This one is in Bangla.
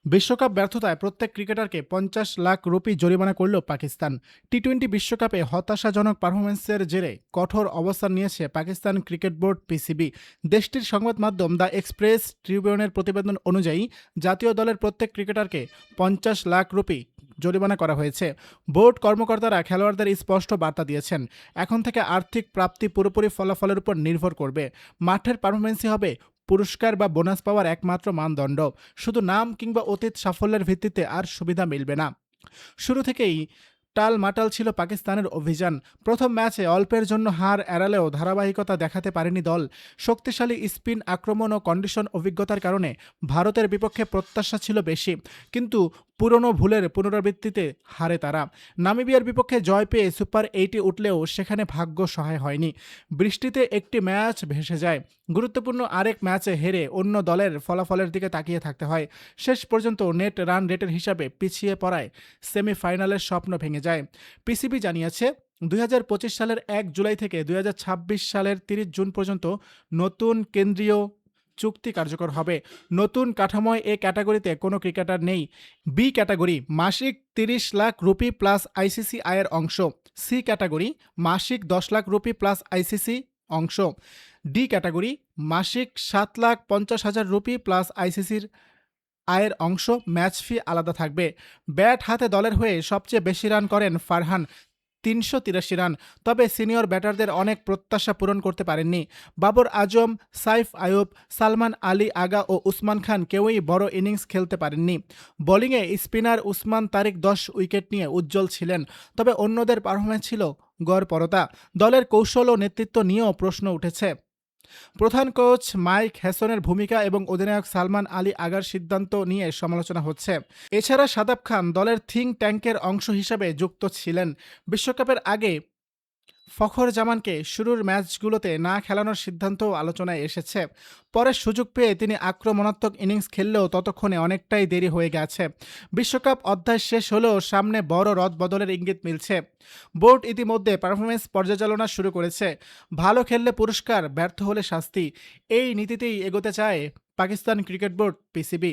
বিশ্বকাপ ব্যর্থতায় প্রত্যেক ক্রিকেটারকে ৫০ লাখ রুপি জরিমানা করল পাকিস্তান। টি-২০ বিশ্বকাপে হতাশাজনক পারফরম্যান্সের জেরে কঠোর অবস্থান নিয়েছে পাকিস্তান ক্রিকেট বোর্ড পিসিবি। দেশটির সংবাদ মাধ্যম দ্য এক্সপ্রেস ট্রিবিউনের প্রতিবেদন অনুযায়ী জাতীয় দলের প্রত্যেক ক্রিকেটারকে ৫০ লাখ রুপি জরিমানা করা হয়েছে। বোর্ড কর্মকর্তারা খেলোয়াড়দের স্পষ্ট বার্তা দিয়েছেন, এখন থেকে আর্থিক প্রাপ্তি পুরোপুরি ফলাফলের উপর নির্ভর করবে। মাঠের পারফরম্যান্সই হবে পুরস্কার বা বোনাস পাওয়ার একমাত্র মানদণ্ড। শুধু নাম কিংবা অতীত সাফল্যের ভিত্তিতে আর সুবিধা মিলবে না। শুরু থেকেই টালমাটাল ছিল পাকিস্তানের অভিযান। প্রথম ম্যাচে অল্পের জন্য হার এড়ালেও ধারাবাহিকতা দেখাতে পারেনি দল। শক্তিশালী স্পিন আক্রমণ ও কন্ডিশন অভিজ্ঞতার কারণে ভারতের বিপক্ষে প্রত্যাশা ছিল বেশি, কিন্তু পুরনো ভুলের পুনরাবৃত্তিতে হারে তারা। নামিবিয়ার বিপক্ষে জয় পেয়ে সুপার 8-এ উঠলেও সেখানে ভাগ্য সহায় হয়নি। বৃষ্টিতে একটি ম্যাচ ভেসে যায়। গুরুত্বপূর্ণ আরেক ম্যাচে হেরে অন্য দলের ফলাফলের দিকে তাকিয়ে থাকতে হয়। শেষ পর্যন্ত নেট রান রেটের হিসাবে পিছিয়ে পড়ায় সেমিফাইনালের স্বপ্ন ভেঙে যায়। পিসিবি জানিয়েছে, ২০২৫ সালের ১ জুলাই থেকে ২০২৬ সালের ৩০ জুন পর্যন্ত নতুন কেন্দ্রীয় চুক্তি কার্যকর হবে। নতুন কাঠামোয় এ ক্যাটাগরিতে কোনো ক্রিকেটার নেই। বি ক্যাটাগরি মাসিক ৩০ লাখ রুপি প্লাস আইসিসি আয়ের অংশ। সি ক্যাটাগরি মাসিক ১০ লাখ রুপি প্লাস আইসিসি অংশ। ডি ক্যাটাগরি মাসিক ৭,৫০,০০০ রুপি প্লাস আইসিসির আয়ের অংশ। ম্যাচ ফি আলাদা থাকবে। ব্যাট হাতে দলের হয়ে সবচেয়ে বেশি রান করেন ফারহান, ৩৮৩ রান। তবে সিনিয়র ব্যাটারদের অনেক প্রত্যাশা পূরণ করতে পারেননি। বাবর আজম, সাইফ আয়ুব, সালমান আলী আগা ও উসমান খান কেউই বড় ইনিংস খেলতে পারেননি। বোলিংয়ে স্পিনার উসমান তারিক ১০ উইকেট নিয়ে উজ্জ্বল ছিলেন, তবে অন্যদের পারফরম্যান্স ছিল গড়পড়তা। দলের কৌশল ও নেতৃত্ব নিয়েও প্রশ্ন উঠেছে। প্রধান কোচ মাইক হ্যাসনের ভূমিকা এবং অধিনায়ক সালমান আলী আগার সিদ্ধান্ত নিয়ে সমালোচনা হচ্ছে। এছাড়া শাদাব খান দলের থিঙ্ক ট্যাঙ্কের অংশ হিসাবে যুক্ত ছিলেন। বিশ্বকাপের আগে ফখর জামানকে শুরুর ম্যাচগুলোতে না খেলানোর সিদ্ধান্তও আলোচনায় এসেছে। পরে সুযোগ পেয়ে তিনি আক্রমণাত্মক ইনিংস খেললেও ততক্ষণে অনেকটাই দেরি হয়ে গেছে। বিশ্বকাপ অধ্যায় শেষ হলেও সামনে বড় রদবদলের ইঙ্গিত মিলছে। বোর্ড ইতিমধ্যে পারফরমেন্স পর্যালোচনা শুরু করেছে। ভালো খেললে পুরস্কার, ব্যর্থ হলে শাস্তি, এই নীতিতেই এগোতে চায় পাকিস্তান ক্রিকেট বোর্ড পিসিবি।